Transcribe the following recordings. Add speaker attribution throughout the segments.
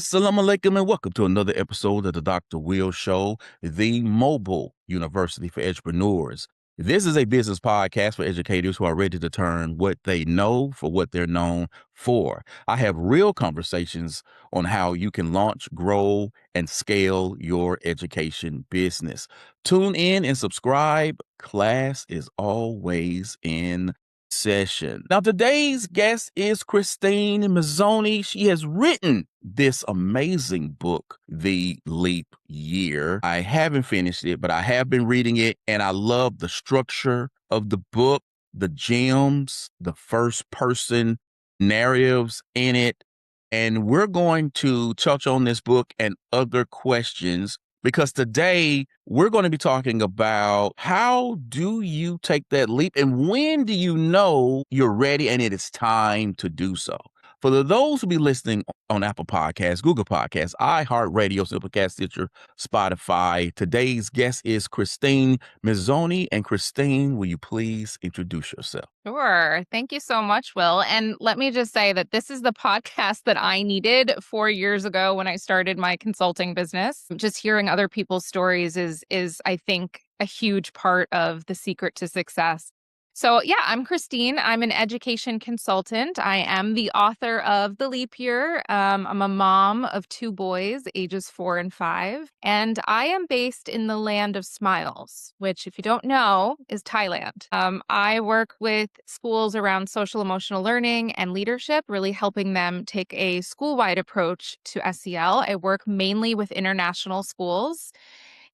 Speaker 1: Assalamu alaikum and welcome to another episode of the Dr. Will Show, the mobile university for entrepreneurs. This is a business podcast for educators who are ready to turn what they know for what they're known for. I have real conversations on how you can launch, grow, and scale your education business. Tune in and subscribe. Class is always in session. Now, today's guest is Kristine Mizzone. She has written this amazing book, The Leap Year. I haven't finished it, but I have been reading it, and I love the structure of the book, the gems, the first person narratives in it. And we're going to touch on this book and other questions because today we're going to be talking about how do you take that leap and when do you know you're ready and it is time to do so? For those who be listening on Apple Podcasts, Google Podcasts, iHeartRadio, Simplecast, Stitcher, Spotify, today's guest is Kristine Mizzone. And Kristine, will you please introduce yourself?
Speaker 2: Sure. Thank you so much, Will. And let me just say that this is the podcast that I needed 4 years ago when I started my consulting business. Just hearing other people's stories is I think, a huge part of the secret to success. So yeah, I'm Kristine. I'm an education consultant. I am the author of The Leap Year. I'm a mom of 2 boys, ages 4 and 5. And I am based in the land of smiles, which, if you don't know, is Thailand. I work with schools around social emotional learning and leadership, really helping them take a school-wide approach to SEL. I work mainly with international schools.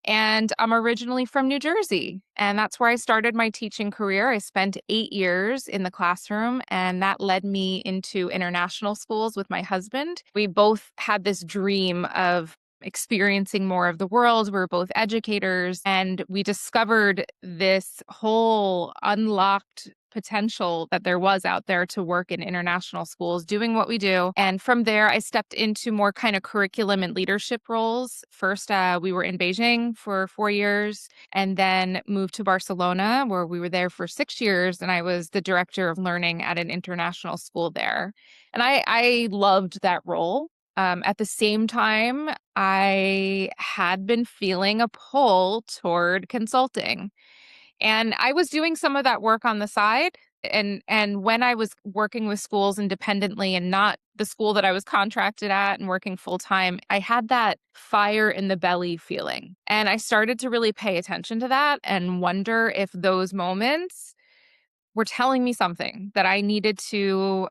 Speaker 2: And I'm originally from New Jersey, and that's where I started my teaching career. I spent 8 years in the classroom, and that led me into international schools with my husband. We both had this dream of experiencing more of the world. We're both educators, and we discovered this whole unlocked potential that there was out there to work in international schools doing what we do. And from there, I stepped into more kind of curriculum and leadership roles. First, we were in Beijing for 4 years and then moved to Barcelona, where we were there for 6 years. And I was the director of learning at an international school there. And I loved that role. At the same time, I had been feeling a pull toward consulting. And I was doing some of that work on the side. And when I was working with schools independently and not the school that I was contracted at and working full time, I had that fire in the belly feeling. And I started to really pay attention to that and wonder if those moments were telling me something that I needed to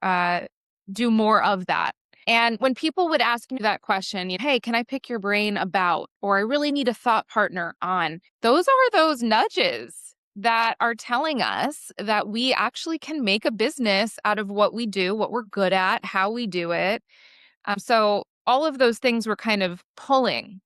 Speaker 2: do more of that. And when people would ask me that question, hey, can I pick your brain about, or I really need a thought partner on, those are those nudges that are telling us that we actually can make a business out of what we do, what we're good at, how we do it. So all of those things were kind of pulling,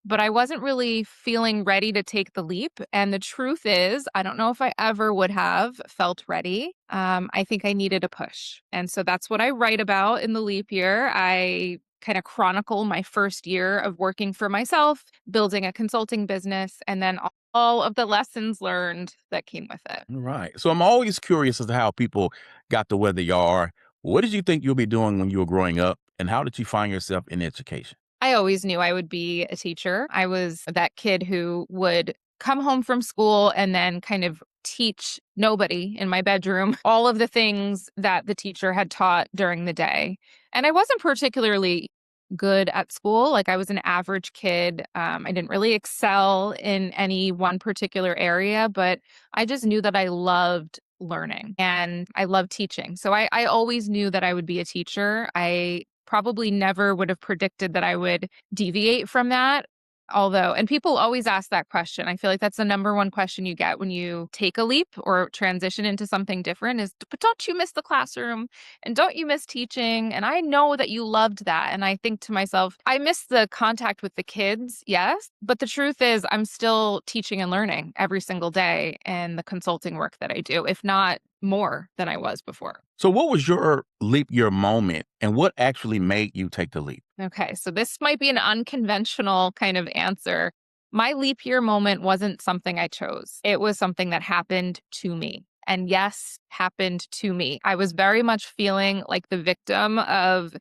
Speaker 2: but I wasn't really feeling ready to take the leap. And the truth is, I don't know if I ever would have felt ready. I think I needed a push. And so that's what I write about in The Leap Year. I kind of chronicle my first year of working for myself, building a consulting business, and then all of the lessons learned that came with it.
Speaker 1: Right. So I'm always curious as to how people got to where they are. What did you think you'll be doing when you were growing up? And how did you find yourself in education?
Speaker 2: I always knew I would be a teacher. I was that kid who would come home from school and then kind of teach nobody in my bedroom all of the things that the teacher had taught during the day. And I wasn't particularly good at school. Like, I was an average kid. I didn't really excel in any one particular area, but I just knew that I loved learning and I loved teaching. So I always knew that I would be a teacher. I probably never would have predicted that I would deviate from that. Although, and people always ask that question. I feel like that's the number one question you get when you take a leap or transition into something different is, but don't you miss the classroom? And don't you miss teaching? And I know that you loved that. And I think to myself, I miss the contact with the kids, yes. But the truth is, I'm still teaching and learning every single day in the consulting work that I do, if not more than I was before.
Speaker 1: So what was your leap year moment and what actually made you take the leap?
Speaker 2: Okay, so this might be an unconventional kind of answer. My leap year moment wasn't something I chose. It was something that happened to me. And yes, happened to me. I was very much feeling like the victim of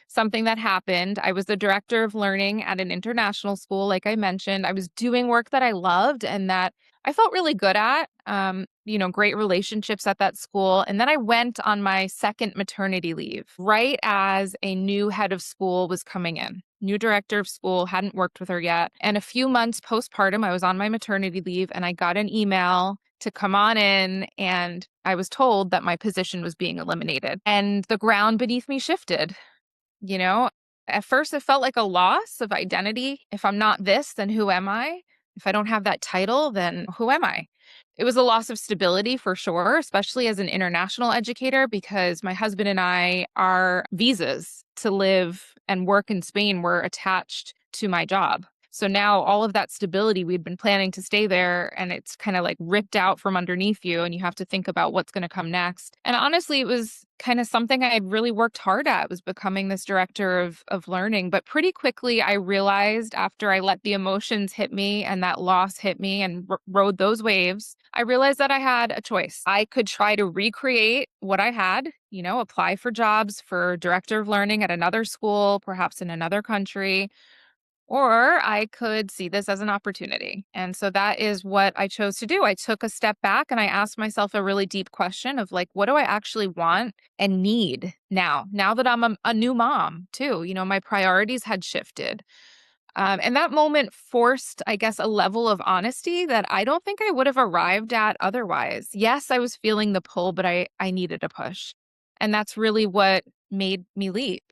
Speaker 2: something that happened. I was the director of learning at an international school, like I mentioned. I was doing work that I loved and that I felt really good at, great relationships at that school. And then I went on my second maternity leave right as a new head of school was coming in. New director of school, hadn't worked with her yet. And a few months postpartum, I was on my maternity leave and I got an email to come on in, and I was told that my position was being eliminated. And the ground beneath me shifted. You know, at first it felt like a loss of identity. If I'm not this, then who am I? If I don't have that title, then who am I? It was a loss of stability for sure, especially as an international educator, because my husband and I, our visas to live and work in Spain were attached to my job. So now all of that stability, we'd been planning to stay there, and it's kind of like ripped out from underneath you, and you have to think about what's going to come next. And honestly, it was kind of something I had really worked hard at, was becoming this director of learning. But pretty quickly, I realized after I let the emotions hit me and that loss hit me and rode those waves, I realized that I had a choice. I could try to recreate what I had, apply for jobs for director of learning at another school, perhaps in another country, or I could see this as an opportunity. And so that is what I chose to do. I took a step back and I asked myself a really deep question of like, what do I actually want and need now that I'm a new mom too? My priorities had shifted. And that moment forced, I guess, a level of honesty that I don't think I would have arrived at otherwise. Yes, I was feeling the pull, but I needed a push. And that's really what made me leap.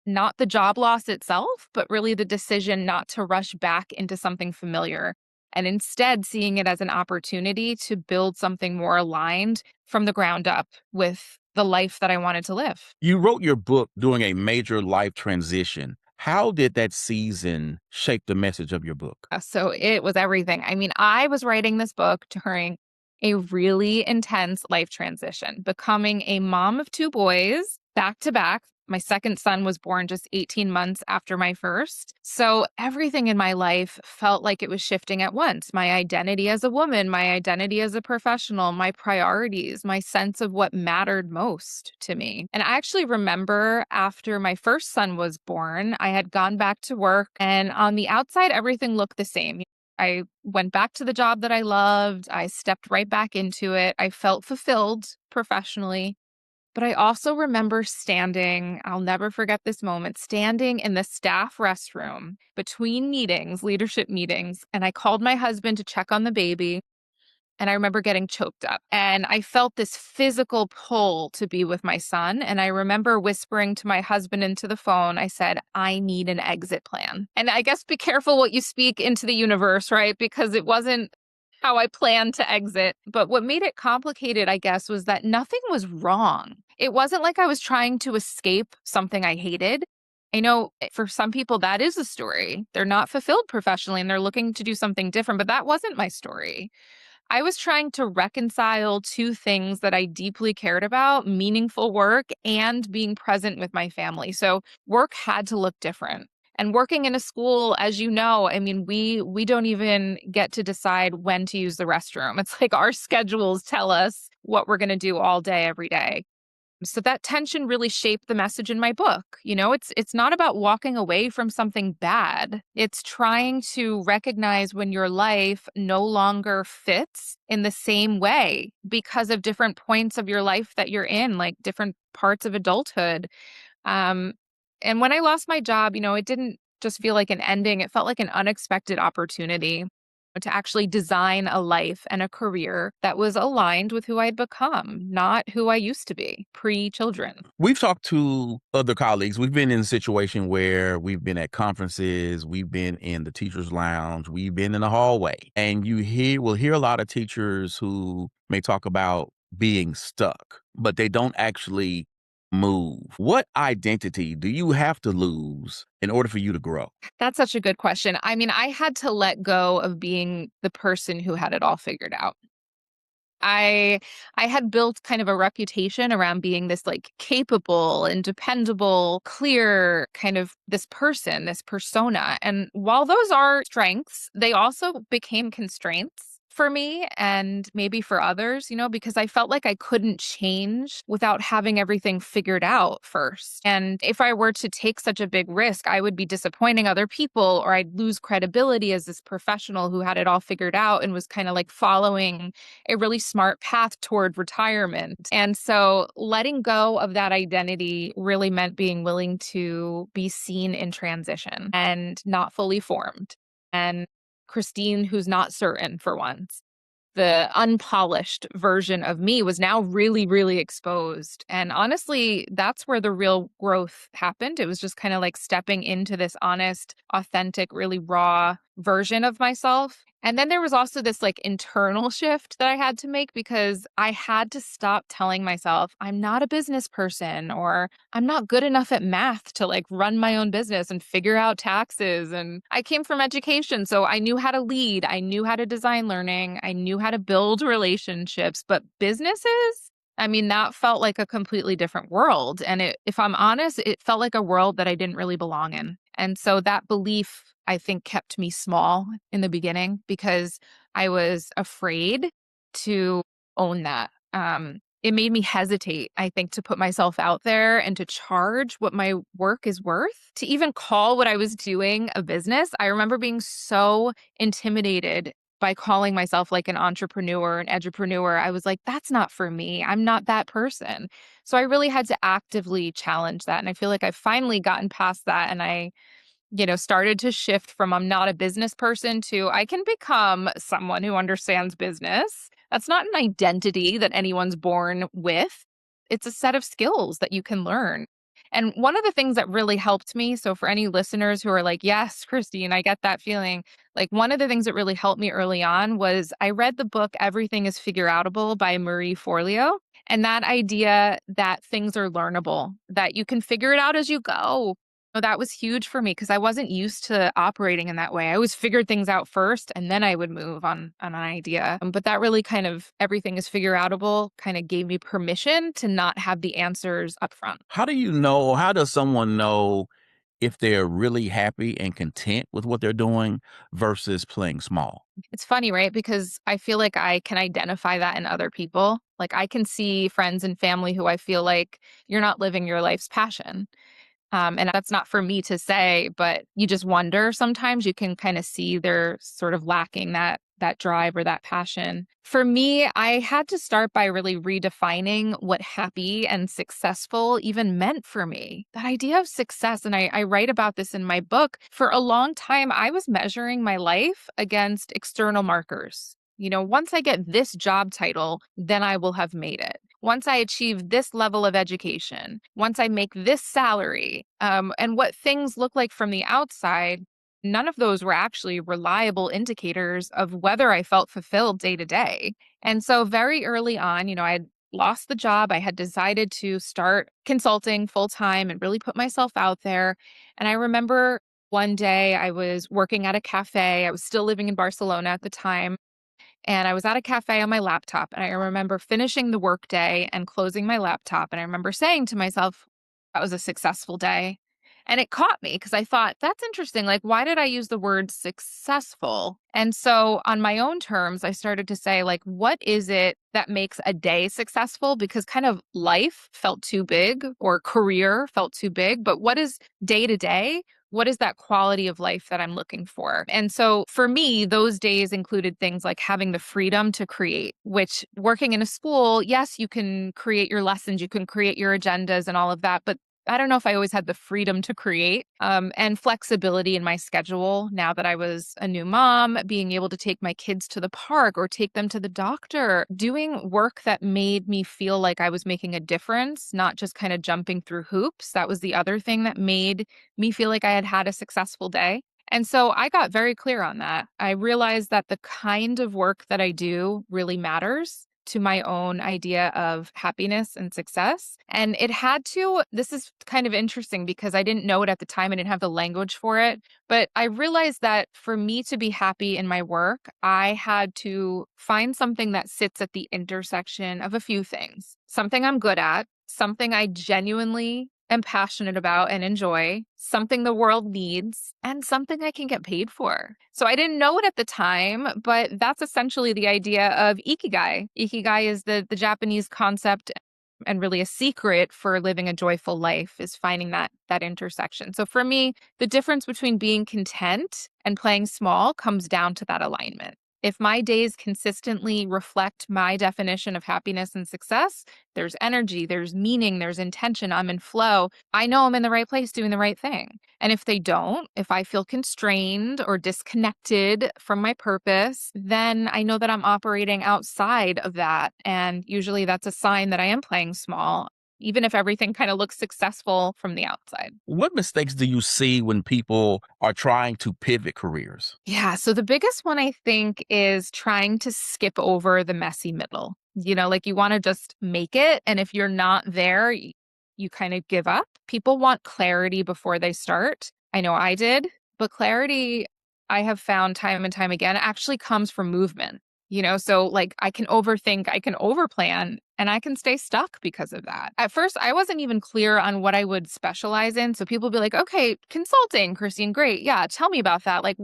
Speaker 2: Not the job loss itself, but really the decision not to rush back into something familiar and instead seeing it as an opportunity to build something more aligned from the ground up with the life that I wanted to live.
Speaker 1: You wrote your book during a major life transition. How did that season shape the message of your book?
Speaker 2: So it was everything. I mean, I was writing this book during a really intense life transition, becoming a mom of two boys back to back. My second son was born just 18 months after my first. So everything in my life felt like it was shifting at once. My identity as a woman, my identity as a professional, my priorities, my sense of what mattered most to me. And I actually remember after my first son was born, I had gone back to work, and on the outside, everything looked the same. I went back to the job that I loved. I stepped right back into it. I felt fulfilled professionally. But I also remember I'll never forget this moment, standing in the staff restroom between meetings, leadership meetings, and I called my husband to check on the baby. And I remember getting choked up, and I felt this physical pull to be with my son. And I remember whispering to my husband into the phone, I said, I need an exit plan. And I guess be careful what you speak into the universe, right? Because it wasn't how I planned to exit. But what made it complicated, I guess, was that nothing was wrong. It wasn't like I was trying to escape something I hated. I know for some people that is a story. They're not fulfilled professionally and they're looking to do something different, but that wasn't my story. I was trying to reconcile two things that I deeply cared about, meaningful work and being present with my family. So work had to look different. And working in a school, as you know, I mean, we don't even get to decide when to use the restroom. It's like our schedules tell us what we're going to do all day, every day. So that tension really shaped the message in my book. It's not about walking away from something bad. It's trying to recognize when your life no longer fits in the same way because of different points of your life that you're in, like different parts of adulthood. Um, and when I lost my job, it didn't just feel like an ending. It felt like an unexpected opportunity to actually design a life and a career that was aligned with who I'd become, not who I used to be pre-children.
Speaker 1: We've talked to other colleagues. We've been in a situation where we've been at conferences, we've been in the teacher's lounge, we've been in the hallway, and will hear a lot of teachers who may talk about being stuck, but they don't actually move. What identity do you have to lose in order for you to grow?
Speaker 2: That's such a good question. I mean, I had to let go of being the person who had it all figured out. I I had built kind of a reputation around being this like capable and dependable, clear kind of this person, this persona. And while those are strengths, they also became constraints for me and maybe for others, because I felt like I couldn't change without having everything figured out first. And if I were to take such a big risk, I would be disappointing other people or I'd lose credibility as this professional who had it all figured out and was kind of like following a really smart path toward retirement. And so letting go of that identity really meant being willing to be seen in transition and not fully formed. And Kristine, who's not certain for once. The unpolished version of me was now really, really exposed. And honestly, that's where the real growth happened. It was just kind of like stepping into this honest, authentic, really raw version of myself. And then there was also this like internal shift that I had to make because I had to stop telling myself, I'm not a business person or I'm not good enough at math to like run my own business and figure out taxes. And I came from education, so I knew how to lead, I knew how to design learning, I knew how to build relationships, but businesses, I mean, that felt like a completely different world. And if I'm honest, it felt like a world that I didn't really belong in. And so that belief, I think, kept me small in the beginning because I was afraid to own that. It made me hesitate, I think, to put myself out there and to charge what my work is worth, to even call what I was doing a business. I remember being so intimidated by calling myself like an entrepreneur, an edupreneur. I was like, that's not for me. I'm not that person. So I really had to actively challenge that. And I feel like I've finally gotten past that. And I started to shift from I'm not a business person to I can become someone who understands business. That's not an identity that anyone's born with. It's a set of skills that you can learn. And one of the things that really helped me, so for any listeners who are like, yes, Kristine, I get that feeling. Like one of the things that really helped me early on was I read the book Everything is Figure Outable by Marie Forleo. And that idea that things are learnable, that you can figure it out as you go. That was huge for me because I wasn't used to operating in that way. I always figured things out first and then I would move on an idea. But that really kind of everything is figure outable kind of gave me permission to not have the answers up front.
Speaker 1: How do you know, or how does someone know if they're really happy and content with what they're doing versus playing small?
Speaker 2: It's funny, right? Because I feel like I can identify that in other people. Like I can see friends and family who I feel like you're not living your life's passion. And that's not for me to say, but you just wonder sometimes you can kind of see they're sort of lacking that drive or that passion. For me, I had to start by really redefining what happy and successful even meant for me. That idea of success, and I write about this in my book, for a long time, I was measuring my life against external markers. Once I get this job title, then I will have made it. Once I achieve this level of education, once I make this salary, and what things look like from the outside, none of those were actually reliable indicators of whether I felt fulfilled day to day. And so, very early on, I had lost the job. I had decided to start consulting full time and really put myself out there. And I remember one day I was working at a cafe. I was still living in Barcelona at the time. And I was at a cafe on my laptop, and I remember finishing the workday and closing my laptop. And I remember saying to myself, that was a successful day. And it caught me because I thought, that's interesting. Like, why did I use the word successful? And so, on my own terms, I started to say, like, what is it that makes a day successful? Because kind of life felt too big or career felt too big. But what is day to day? What is that quality of life that I'm looking for? And so for me, those days included things like having the freedom to create, which working in a school, yes, you can create your lessons, you can create your agendas and all of that. But I don't know if I always had the freedom to create and flexibility in my schedule now that I was a new mom, being able to take my kids to the park or take them to the doctor, doing work that made me feel like I was making a difference, not just kind of jumping through hoops. That was the other thing that made me feel like I had had a successful day. And so I got very clear on that. I realized that the kind of work that I do really matters to my own idea of happiness and success. And it had to, this is kind of interesting because I didn't know it at the time. I didn't have the language for it. But I realized that for me to be happy in my work, I had to find something that sits at the intersection of a few things, something I'm good at, something I genuinely am passionate about and enjoy, something the world needs, and something I can get paid for. So I didn't know it at the time, but that's essentially the idea of ikigai. Ikigai is the Japanese concept and really a secret for living a joyful life is finding that intersection. So for me, the difference between being content and playing small comes down to that alignment. If my days consistently reflect my definition of happiness and success, there's energy, there's meaning, there's intention, I'm in flow, I know I'm in the right place doing the right thing. And if they don't, if I feel constrained or disconnected from my purpose, then I know that I'm operating outside of that. And usually that's a sign that I am playing small, even if everything kind of looks successful from the outside.
Speaker 1: What mistakes do you see when people are trying to pivot careers?
Speaker 2: Yeah. So the biggest one I think is trying to skip over the messy middle. Like you want to just make it. And if you're not there, you kind of give up. People want clarity before they start. I know I did, but clarity I have found time and time again actually comes from movement. So like I can overthink, I can overplan, and I can stay stuck because of that. At first, I wasn't even clear on what I would specialize in. So people would be like, okay, consulting, Kristine, great. Yeah, tell me about that. Like,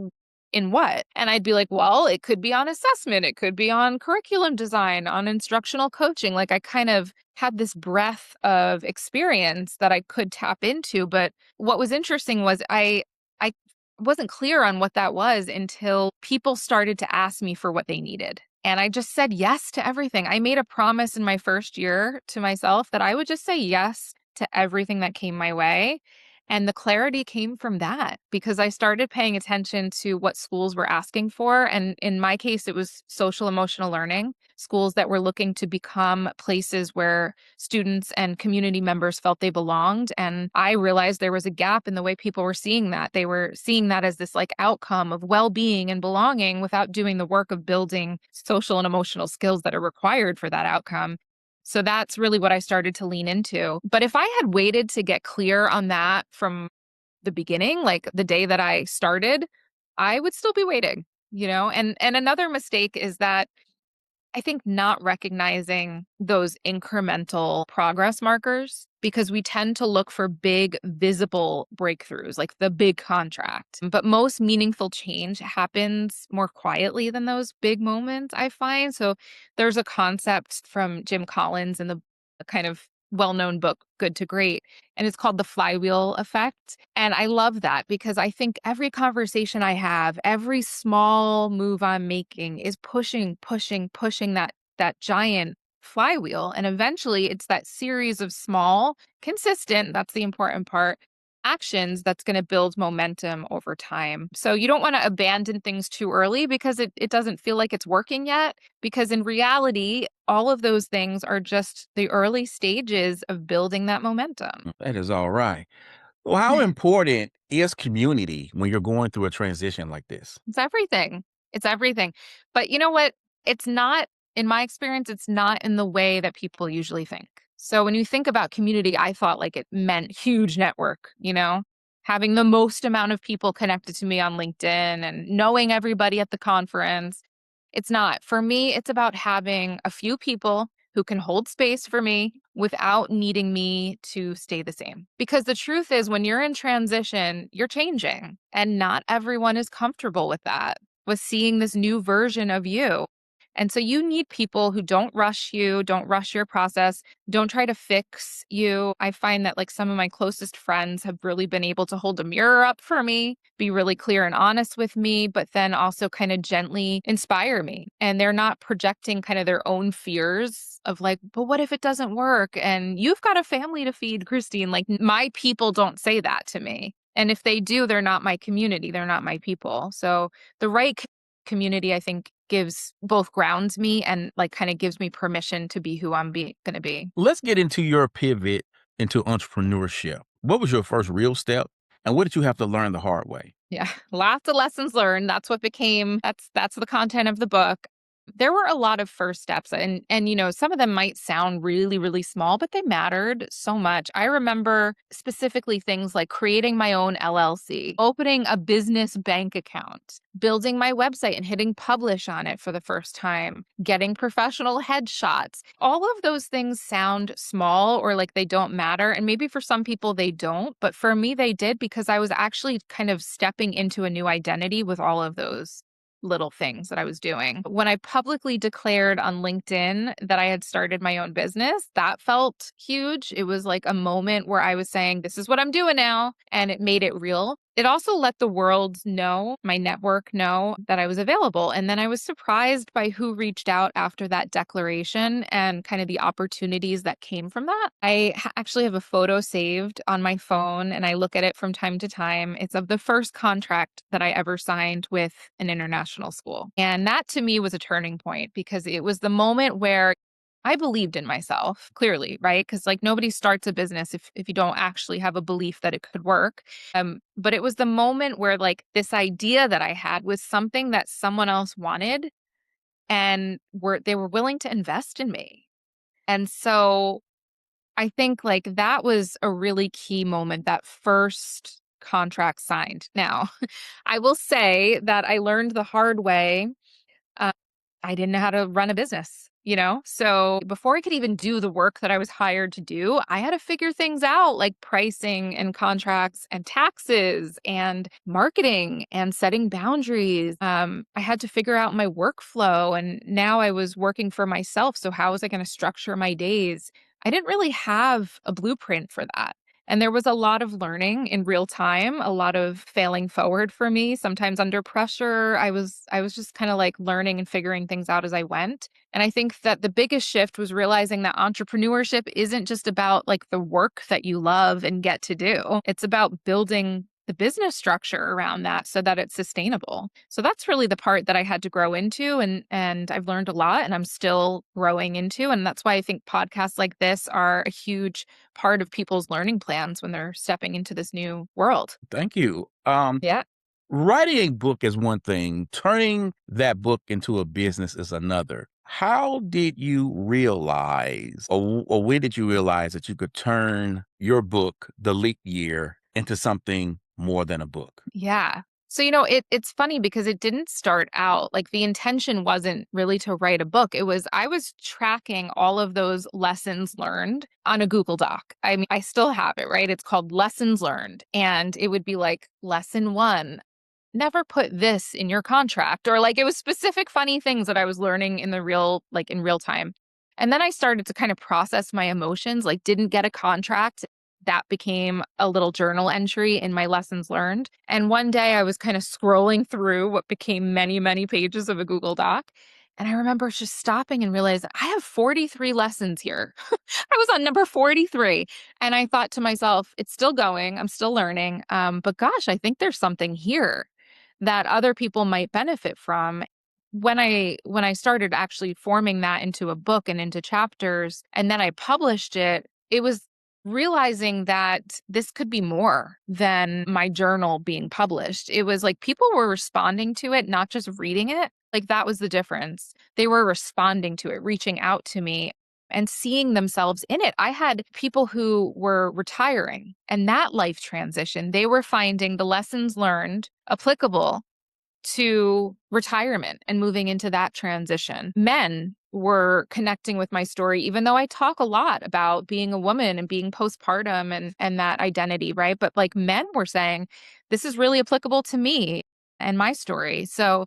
Speaker 2: in what? And I'd be like, well, it could be on assessment, it could be on curriculum design, on instructional coaching. Like I kind of had this breadth of experience that I could tap into. But what was interesting was I wasn't clear on what that was until people started to ask me for what they needed. And I just said yes to everything. I made a promise in my first year to myself that I would just say yes to everything that came my way. And the clarity came from that because I started paying attention to what schools were asking for. And in my case, it was social emotional learning, schools that were looking to become places where students and community members felt they belonged. And I realized there was a gap in the way people were seeing that. They were seeing that as this like outcome of well-being and belonging without doing the work of building social and emotional skills that are required for that outcome. So that's really what I started to lean into. But if I had waited to get clear on that from the beginning, like the day that I started, I would still be waiting, And another mistake is that I think not recognizing those incremental progress markers because we tend to look for big, visible breakthroughs, like the big contract. But most meaningful change happens more quietly than those big moments, I find. So there's a concept from Jim Collins in the kind of well known book, Good to Great, and it's called the flywheel effect. And I love that because I think every conversation I have, every small move I'm making is pushing that giant flywheel. And eventually it's that series of small, consistent, that's the important part, actions that's going to build momentum over time. So you don't want to abandon things too early because it doesn't feel like it's working yet. Because in reality, all of those things are just the early stages of building that momentum.
Speaker 1: That is all right. Well, how important is community when you're going through a transition like this?
Speaker 2: It's everything. It's everything. But you know what? It's not, in my experience, it's not in the way that people usually think. So when you think about community, I thought like it meant huge network, having the most amount of people connected to me on LinkedIn and knowing everybody at the conference. It's not. For me, it's about having a few people who can hold space for me without needing me to stay the same. Because the truth is, when you're in transition, you're changing, and not everyone is comfortable with that, with seeing this new version of you. And so you need people who don't rush you, don't rush your process, don't try to fix you. I find that like some of my closest friends have really been able to hold a mirror up for me, be really clear and honest with me, but then also kind of gently inspire me. And they're not projecting kind of their own fears of like, but what if it doesn't work? And you've got a family to feed, Kristine. Like my people don't say that to me. And if they do, they're not my community. They're not my people. So the right community, I think, gives both grounds me and like kind of gives me permission to be who I'm going to be.
Speaker 1: Let's get into your pivot into entrepreneurship. What was your first real step? And what did you have to learn the hard way?
Speaker 2: Yeah, lots of lessons learned. That's what became that's the content of the book. There were a lot of first steps, and some of them might sound really really small, but they mattered so much. I remember specifically things like creating my own LLC, opening a business bank account, building my website and hitting publish on it for the first time, getting professional headshots. All of those things sound small or like they don't matter, and maybe for some people they don't, but for me they did, because I was actually kind of stepping into a new identity with all of those little things that I was doing. When I publicly declared on LinkedIn that I had started my own business, that felt huge. It was like a moment where I was saying, this is what I'm doing now. And it made it real. It also let the world know, my network know, that I was available. And then I was surprised by who reached out after that declaration and kind of the opportunities that came from that. I actually have a photo saved on my phone and I look at it from time to time. It's of the first contract that I ever signed with an international school. And that to me was a turning point, because it was the moment where I believed in myself, clearly, right? Because like nobody starts a business if you don't actually have a belief that it could work. But it was the moment where like this idea that I had was something that someone else wanted, and they were willing to invest in me. And so I think like that was a really key moment, that first contract signed. Now, I will say that I learned the hard way. uh, I didn't know how to run a business. So before I could even do the work that I was hired to do, I had to figure things out like pricing and contracts and taxes and marketing and setting boundaries. I had to figure out my workflow, and now I was working for myself. So how was I going to structure my days? I didn't really have a blueprint for that. And there was a lot of learning in real time, a lot of failing forward for me, sometimes under pressure. I was just kind of like learning and figuring things out as I went. And I think that the biggest shift was realizing that entrepreneurship isn't just about like the work that you love and get to do. It's about building the business structure around that so that it's sustainable. So that's really the part that I had to grow into, and I've learned a lot and I'm still growing into, and that's why I think podcasts like this are a huge part of people's learning plans when they're stepping into this new world.
Speaker 1: Thank you.
Speaker 2: Yeah.
Speaker 1: Writing a book is one thing, turning that book into a business is another. How did you realize, or when did you realize that you could turn your book, The Leap Year, into something more than a book?
Speaker 2: Yeah. So, it's funny because it didn't start out like the intention wasn't really to write a book. I was tracking all of those lessons learned on a Google Doc. I mean, I still have it, right? It's called Lessons Learned. And it would be like lesson one, never put this in your contract, or like it was specific funny things that I was learning in real time. And then I started to kind of process my emotions, like didn't get a contract. That became a little journal entry in my lessons learned. And one day I was kind of scrolling through what became many, many pages of a Google Doc. And I remember just stopping and realizing I have 43 lessons here. I was on number 43. And I thought to myself, it's still going. I'm still learning. But gosh, I think there's something here that other people might benefit from. When I started actually forming that into a book and into chapters, and then I published it, it was realizing that this could be more than my journal being published. It was like people were responding to it, not just reading it. Like that was the difference. They were responding to it, reaching out to me and seeing themselves in it. I had people who were retiring, and that life transition, they were finding the lessons learned applicable to retirement and moving into that transition. Men were connecting with my story, even though I talk a lot about being a woman and being postpartum and that identity, right? But like men were saying, this is really applicable to me and my story. So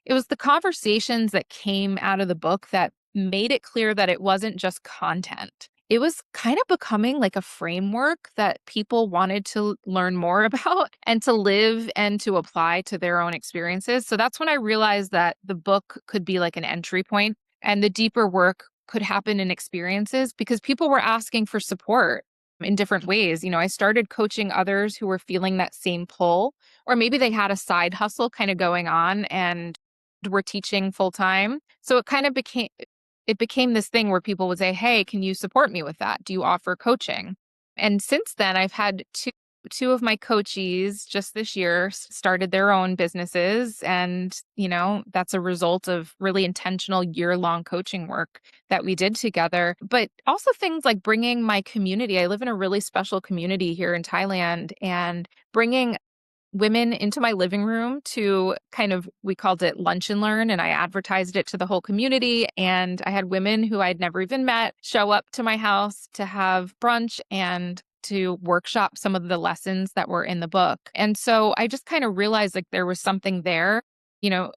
Speaker 2: it was the conversations that came out of the book that made it clear that it wasn't just content. It was kind of becoming like a framework that people wanted to learn more about and to live and to apply to their own experiences. So that's when I realized that the book could be like an entry point, and the deeper work could happen in experiences because people were asking for support in different ways. I started coaching others who were feeling that same pull, or maybe they had a side hustle kind of going on and were teaching full time. So it became this thing where people would say, hey, can you support me with that? Do you offer coaching? And since then, I've had two 2 of my coachees just this year started their own businesses. And, that's a result of really intentional year-long coaching work that we did together. But also things like bringing my community. I live in a really special community here in Thailand, and bringing women into my living room to we called it lunch and learn, and I advertised it to the whole community. And I had women who I'd never even met show up to my house to have brunch and to workshop some of the lessons that were in the book. And so I just kind of realized like there was something there.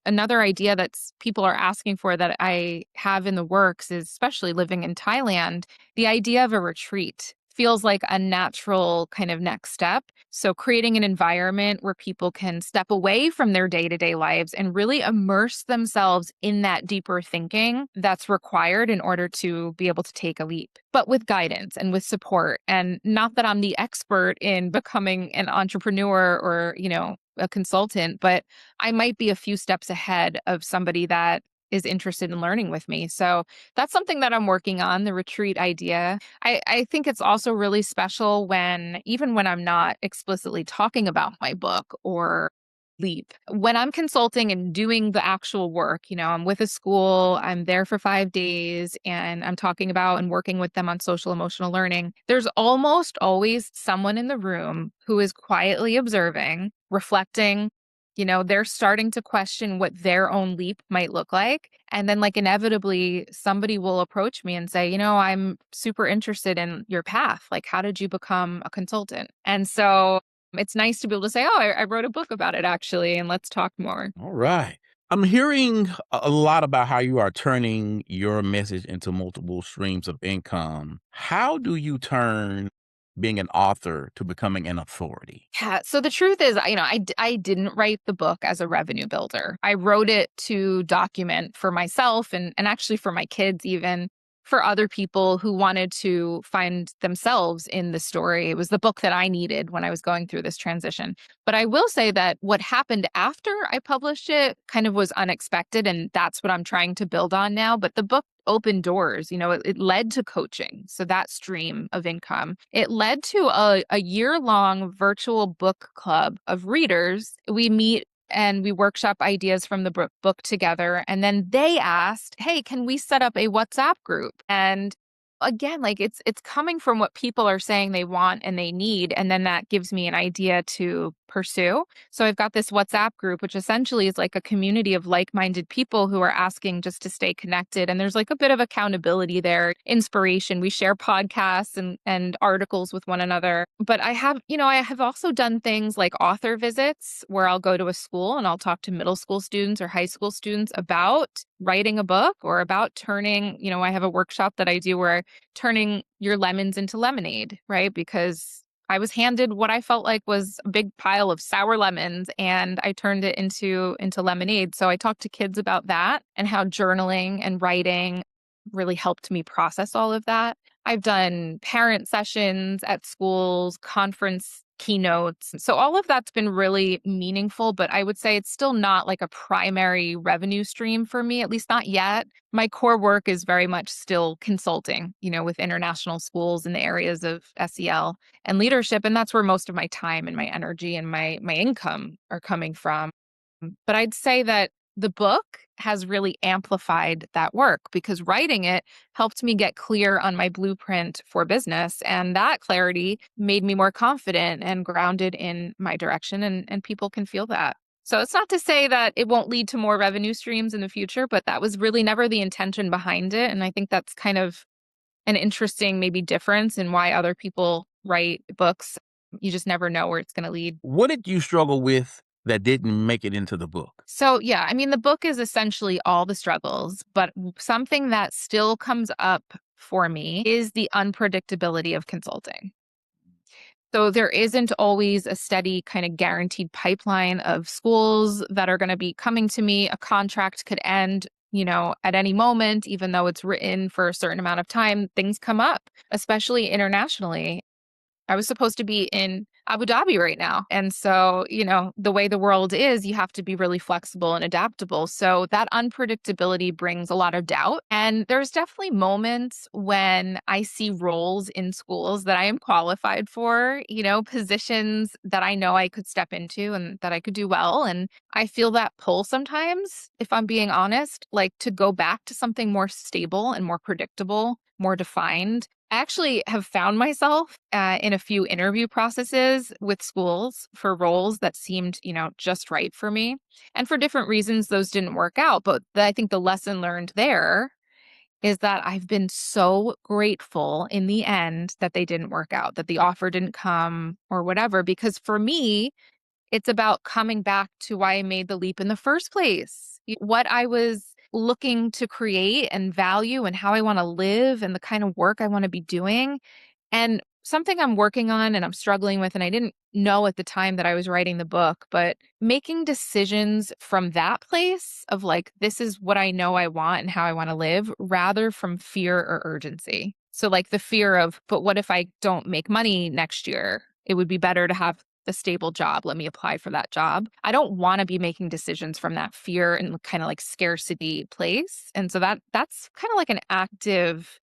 Speaker 2: Another idea people are asking for that I have in the works is, especially living in Thailand, the idea of a retreat feels like a natural kind of next step. So creating an environment where people can step away from their day-to-day lives and really immerse themselves in that deeper thinking that's required in order to be able to take a leap, but with guidance and with support. And not that I'm the expert in becoming an entrepreneur or, a consultant, but I might be a few steps ahead of somebody that is interested in learning with me. So that's something that I'm working on, the retreat idea. I think it's also really special even when I'm not explicitly talking about my book or leap. When I'm consulting and doing the actual work, I'm with a school, I'm there for 5 days, and I'm talking about and working with them on social emotional learning. There's almost always someone in the room who is quietly observing, reflecting. They're starting to question what their own leap might look like. And then, like, inevitably, somebody will approach me and say, I'm super interested in your path. Like, how did you become a consultant? And so it's nice to be able to say, oh, I wrote a book about it, actually, and let's talk more.
Speaker 1: All right. I'm hearing a lot about how you are turning your message into multiple streams of income. How do you turn being an author to becoming an authority?
Speaker 2: Yeah. So the truth is, I didn't write the book as a revenue builder. I wrote it to document for myself and actually for my kids, even for other people who wanted to find themselves in the story. It was the book that I needed when I was going through this transition. But I will say that what happened after I published it kind of was unexpected. And that's what I'm trying to build on now. But the book opened doors. It led to coaching. So that stream of income. It led to a year-long virtual book club of readers. We meet and we workshop ideas from the book together. And then they asked, hey, can we set up a WhatsApp group? And again, like it's coming from what people are saying they want and they need. And then that gives me an idea to pursue. So I've got this WhatsApp group, which essentially is like a community of like-minded people who are asking just to stay connected. And there's like a bit of accountability there, inspiration. We share podcasts and articles with one another. But I have also done things like author visits where I'll go to a school and I'll talk to middle school students or high school students about writing a book or about turning, I have a workshop that I do where turning your lemons into lemonade, right? Because I was handed what I felt like was a big pile of sour lemons and I turned it into lemonade. So I talked to kids about that and how journaling and writing really helped me process all of that. I've done parent sessions at schools, conference keynotes. So all of that's been really meaningful, but I would say it's still not like a primary revenue stream for me, at least not yet. My core work is very much still consulting, with international schools in the areas of SEL and leadership. And that's where most of my time and my energy and my income are coming from. But I'd say that the book has really amplified that work because writing it helped me get clear on my blueprint for business. And that clarity made me more confident and grounded in my direction. And people can feel that. So it's not to say that it won't lead to more revenue streams in the future, but that was really never the intention behind it. And I think that's kind of an interesting maybe difference in why other people write books. You just never know where it's going to lead.
Speaker 1: What did you struggle with that didn't make it into the book?
Speaker 2: So, yeah, I mean, the book is essentially all the struggles, but something that still comes up for me is the unpredictability of consulting. So, there isn't always a steady kind of guaranteed pipeline of schools that are going to be coming to me. A contract could end, at any moment, even though it's written for a certain amount of time. Things come up, especially internationally. I was supposed to be in Abu Dhabi right now. And so, the way the world is, you have to be really flexible and adaptable. So that unpredictability brings a lot of doubt. And there's definitely moments when I see roles in schools that I am qualified for, positions that I know I could step into and that I could do well. And I feel that pull sometimes, if I'm being honest, like to go back to something more stable and more predictable, more defined. I actually have found myself in a few interview processes with schools for roles that seemed, just right for me. And for different reasons, those didn't work out. But I think the lesson learned there is that I've been so grateful in the end that they didn't work out, that the offer didn't come or whatever, because for me, it's about coming back to why I made the leap in the first place. What I was looking to create and value and how I want to live and the kind of work I want to be doing. And something I'm working on and I'm struggling with, and I didn't know at the time that I was writing the book, but making decisions from that place of like, this is what I know I want and how I want to live, rather from fear or urgency. So, like the fear of, but what if I don't make money next year? It would be better to have a stable job. Let me apply for that job. I don't want to be making decisions from that fear and kind of like scarcity place. And so that's kind of like an active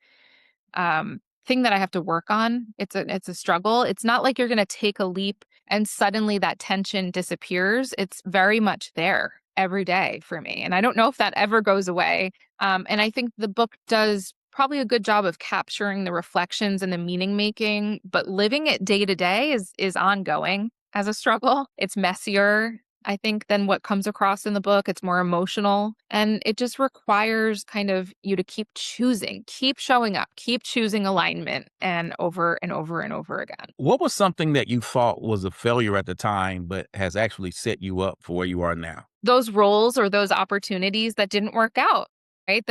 Speaker 2: thing that I have to work on. It's a struggle. It's not like you're going to take a leap and suddenly that tension disappears. It's very much there every day for me. And I don't know if that ever goes away. And I think the book does probably a good job of capturing the reflections and the meaning making, but living it day to day is ongoing as a struggle. It's messier, I think, than what comes across in the book. It's more emotional. And it just requires kind of you to keep choosing, keep showing up, keep choosing alignment and over and over and over again.
Speaker 1: What was something that you thought was a failure at the time, but has actually set you up for where you are now?
Speaker 2: Those roles or those opportunities that didn't work out, right?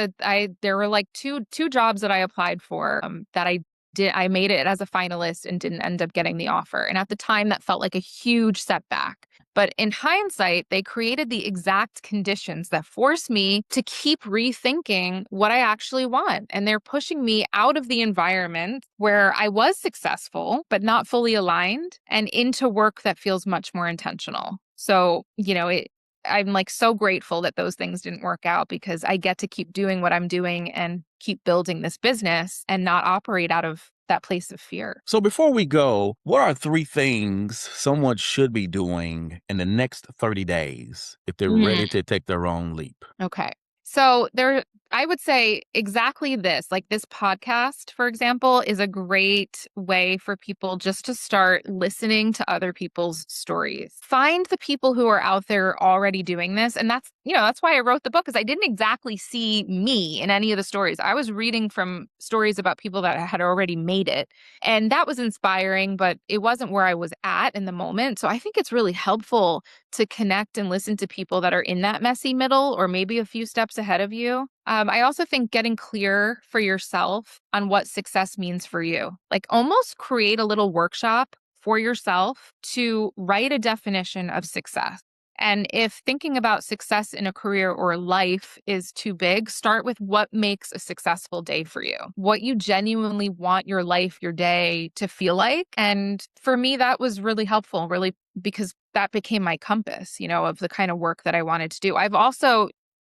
Speaker 2: There were like two jobs that I applied for that I made it as a finalist and didn't end up getting the offer. And at the time that felt like a huge setback. But in hindsight, they created the exact conditions that force me to keep rethinking what I actually want. And they're pushing me out of the environment where I was successful, but not fully aligned, and into work that feels much more intentional. So, I'm like so grateful that those things didn't work out because I get to keep doing what I'm doing and keep building this business and not operate out of that place of fear.
Speaker 1: So before we go, what are three things someone should be doing in the next 30 days if they're ready to take their own leap?
Speaker 2: Okay. So I would say exactly this, like this podcast, for example, is a great way for people just to start listening to other people's stories. Find the people who are out there already doing this. And that's why I wrote the book, because I didn't exactly see me in any of the stories. I was reading from stories about people that had already made it. And that was inspiring, but it wasn't where I was at in the moment. So I think it's really helpful to connect and listen to people that are in that messy middle or maybe a few steps ahead of you. I also think getting clear for yourself on what success means for you, like almost create a little workshop for yourself to write a definition of success. And if thinking about success in a career or life is too big, start with what makes a successful day for you, what you genuinely want your life, your day to feel like. And for me, that was really helpful, really, because that became my compass, of the kind of work that I wanted to do.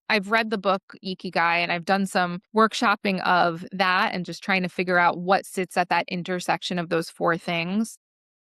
Speaker 2: I've read the book Ikigai, and I've done some workshopping of that and just trying to figure out what sits at that intersection of those four things.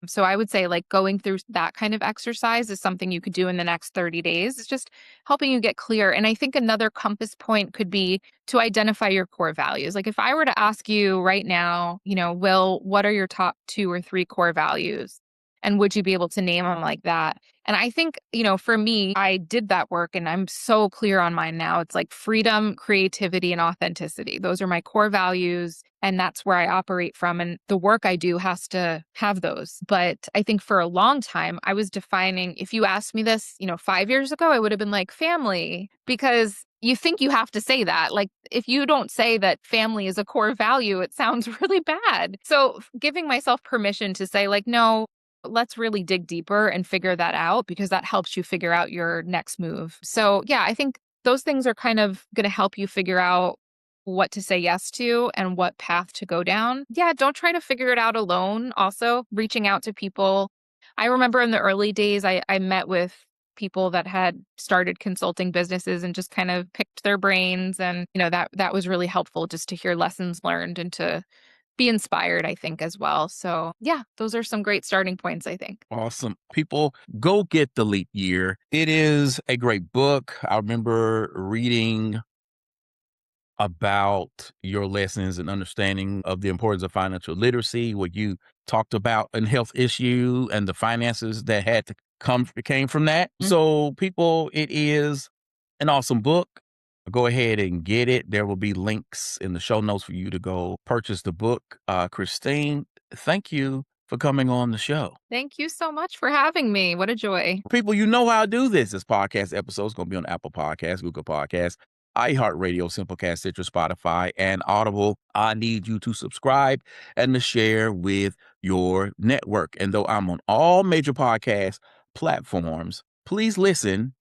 Speaker 2: So I would say like going through that kind of exercise is something you could do in the next 30 days. It's just helping you get clear. And I think another compass point could be to identify your core values. Like if I were to ask you right now, Will, what are your top 2 or 3 core values? And would you be able to name them like that? And I think, for me, I did that work and I'm so clear on mine now. It's like freedom, creativity, and authenticity. Those are my core values. And that's where I operate from. And the work I do has to have those. But I think for a long time, I was defining, if you asked me this, 5 years ago, I would have been like family, because you think you have to say that. Like if you don't say that family is a core value, it sounds really bad. So giving myself permission to say like, no, let's really dig deeper and figure that out, because that helps you figure out your next move. So yeah, I think those things are kind of going to help you figure out what to say yes to and what path to go down. Yeah, don't try to figure it out alone. Also, reaching out to people. I remember in the early days, I met with people that had started consulting businesses and just kind of picked their brains. And, that was really helpful just to hear lessons learned and to be inspired, I think, as well. So, yeah, those are some great starting points, I think.
Speaker 1: Awesome. People, go get The Leap Year. It is a great book. I remember reading about your lessons and understanding of the importance of financial literacy, what you talked about an health issue and the finances that had to came from that.
Speaker 2: Mm.
Speaker 1: So people, it is an awesome book. Go ahead and get it. There will be links in the show notes for you to go purchase the book. Kristine, thank you for coming on the show.
Speaker 2: Thank you so much for having me. What a joy.
Speaker 1: People, you know how I do this. This podcast episode is going to be on Apple Podcasts, Google Podcasts, iHeartRadio, Simplecast, Stitcher, Spotify, and Audible. I need you to subscribe and to share with your network. And though I'm on all major podcast platforms, please listen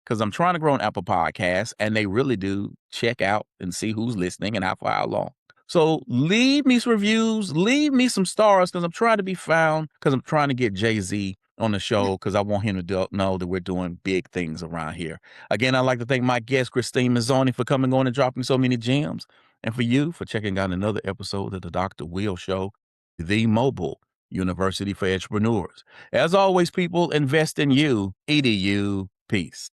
Speaker 1: because I'm trying to grow an Apple Podcasts, and they really do check out and see who's listening and for how long. So leave me some reviews, leave me some stars because I'm trying to be found because I'm trying to get Jay-Z on the show because I want him to know that we're doing big things around here. Again, I'd like to thank my guest, Kristine Mizzone, for coming on and dropping so many gems. And for you, for checking out another episode of the Dr. Will Show, the mobile university for entrepreneurs. As always, people, invest in you. EDU. Peace.